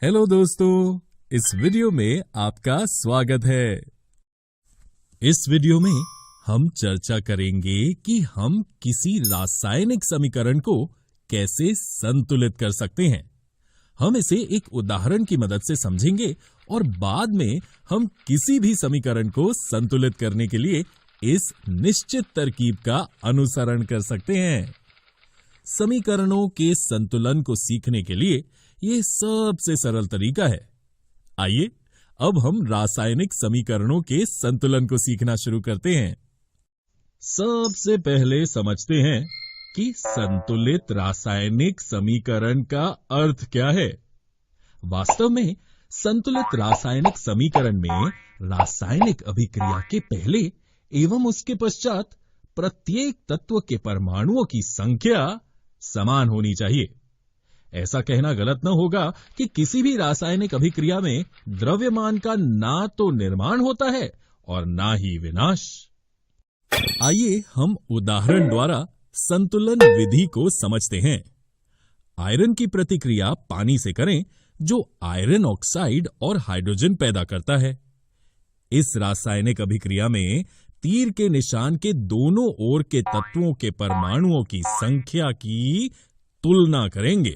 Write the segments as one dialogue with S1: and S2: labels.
S1: Hello दोस्तों, इस video में आपका स्वागत है। इस वीडियो में हम चर्चा करेंगे कि हम किसी रासायनिक समीकरण को कैसे संतुलित कर सकते हैं। हम इसे एक उदाहरण की मदद से समझेंगे और बाद में हम किसी भी समीकरण को संतुलित करने के लिए इस निश्चित तरकीब का अनुसरण कर सकते हैं। समीकरणों के संतुलन को सीखने के लिए यह सबसे सरल तरीका है। आइए अब हम रासायनिक समीकरणों के संतुलन को सीखना शुरू करते हैं। सबसे पहले समझते हैं कि संतुलित रासायनिक समीकरण का अर्थ क्या है। वास्तव में संतुलित रासायनिक समीकरण में रासायनिक अभिक्रिया के पहले एवं उसके पश्चात प्रत्येक तत्व के परमाणुओं की संख्या समान होनी चाहिए। ऐसा कहना गलत न होगा कि किसी भी रासायनिक अभिक्रिया में द्रव्यमान का ना तो निर्माण होता है और ना ही विनाश। आइए हम उदाहरण द्वारा संतुलन विधि को समझते हैं। आयरन की प्रतिक्रिया पानी से करें जो आयरन ऑक्साइड और हाइड्रोजन पैदा करता है। इस रासायनिक अभिक्रिया में तीर के निशान के दोनों ओर के तत्वों के परमाणुओं की संख्या की तुलना करेंगे।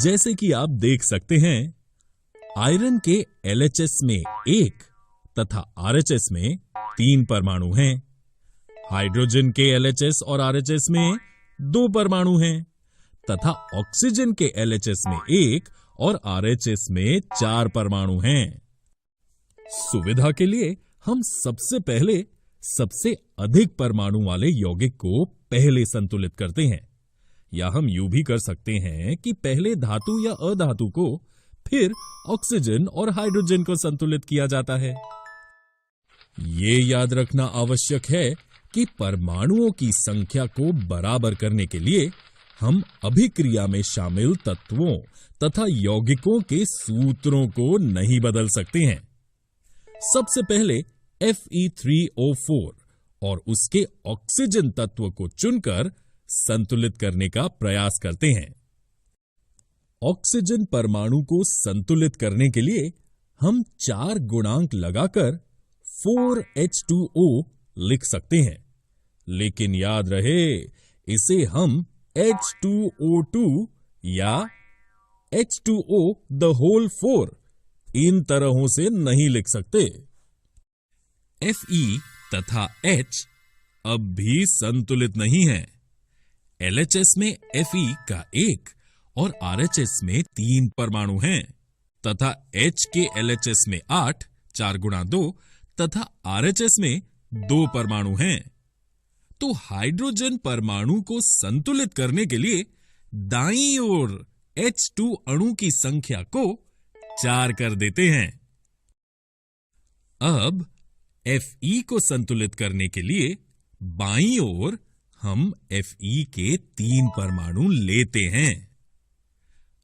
S1: जैसे कि आप देख सकते हैं, आयरन के LHS में 1 तथा RHS में 3 परमाणु हैं। हाइड्रोजन के LHS और RHS में 2 परमाणु हैं तथा ऑक्सीजन के LHS में 1 और RHS में 4 परमाणु हैं। सुविधा के लिए हम सबसे पहले सबसे अधिक परमाणु वाले यौगिक को पहले संतुलित करते हैं, या हम यूं भी कर सकते हैं कि पहले धातु या अधातु को, फिर ऑक्सीजन और हाइड्रोजन को संतुलित किया जाता है। ये याद रखना आवश्यक है कि परमाणुओं की संख्या को बराबर करने के लिए हम अभिक्रिया में शामिल तत्वों तथा यौगिकों के सूत्रों को नहीं बदल सकते हैं। सबसे पहले Fe3O4 और उसके ऑक्सीजन तत्व को चुनकर संतुलित करने का प्रयास करते हैं। ऑक्सीजन परमाणु को संतुलित करने के लिए हम 4 गुणांक लगाकर 4H2O लिख सकते हैं, लेकिन याद रहे इसे हम H2O2 या H2O the whole 4 इन तरहों से नहीं लिख सकते। Fe तथा H अब भी संतुलित नहीं है। LHS में Fe का 1 और RHS में 3 परमाणु हैं तथा H के LHS में 8 4 गुणा 2 तथा RHS में 2 परमाणु हैं। तो हाइड्रोजन परमाणु को संतुलित करने के लिए दाईं ओर H2 अणु की संख्या को 4 कर देते हैं। अब Fe को संतुलित करने के लिए बाईं ओर हम Fe के 3 परमाणु लेते हैं।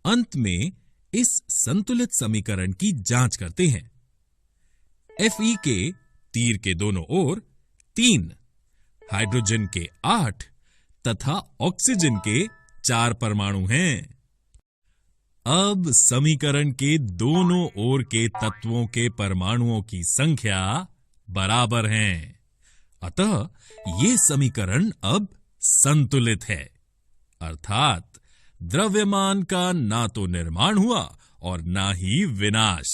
S1: अंत में इस संतुलित समीकरण की जांच करते हैं। Fe के तीर के दोनों ओर 3, हाइड्रोजन के 8 तथा ऑक्सीजन के 4 परमाणु हैं। अब समीकरण के दोनों ओर के तत्वों के परमाणुओं की संख्या बराबर हैं। अतः ये समीकरण अब संतुलित है, अर्थात द्रव्यमान का ना तो निर्माण हुआ और ना ही विनाश।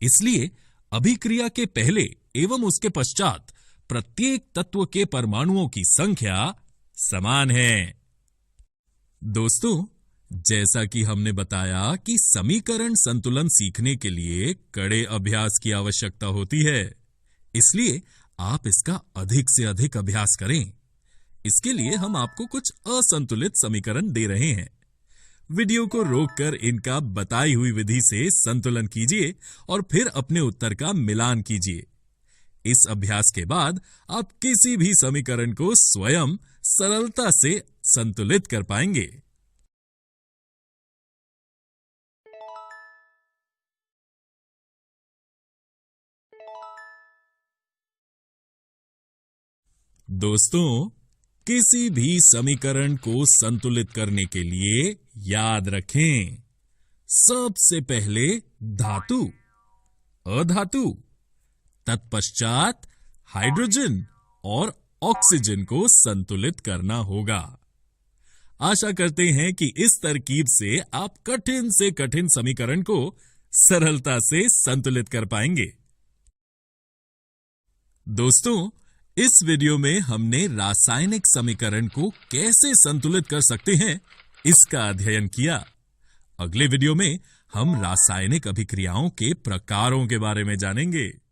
S1: इसलिए अभिक्रिया के पहले एवं उसके पश्चात प्रत्येक तत्व के परमाणुओं की संख्या समान है। दोस्तों, जैसा कि हमने बताया कि समीकरण संतुलन सीखने के लिए कड़े अभ्यास की आवश्यकता होती है, इसलिए आप इसका अधिक से अधिक अभ्यास करें। इसके लिए हम आपको कुछ असंतुलित समीकरण दे रहे हैं। वीडियो को रोककर इनका बताई हुई विधि से संतुलन कीजिए और फिर अपने उत्तर का मिलान कीजिए। इस अभ्यास के बाद आप किसी भी समीकरण को स्वयं सरलता से संतुलित कर पाएंगे। दोस्तों, किसी भी समीकरण को संतुलित करने के लिए याद रखें, सबसे पहले धातु, अधातु, तत्पश्चात हाइड्रोजन और ऑक्सीजन को संतुलित करना होगा। आशा करते हैं कि इस तरकीब से आप कठिन से कठिन समीकरण को सरलता से संतुलित कर पाएंगे। दोस्तों, इस वीडियो में हमने रासायनिक समीकरण को कैसे संतुलित कर सकते हैं, इसका अध्ययन किया। अगले वीडियो में हम रासायनिक अभिक्रियाओं के प्रकारों के बारे में जानेंगे।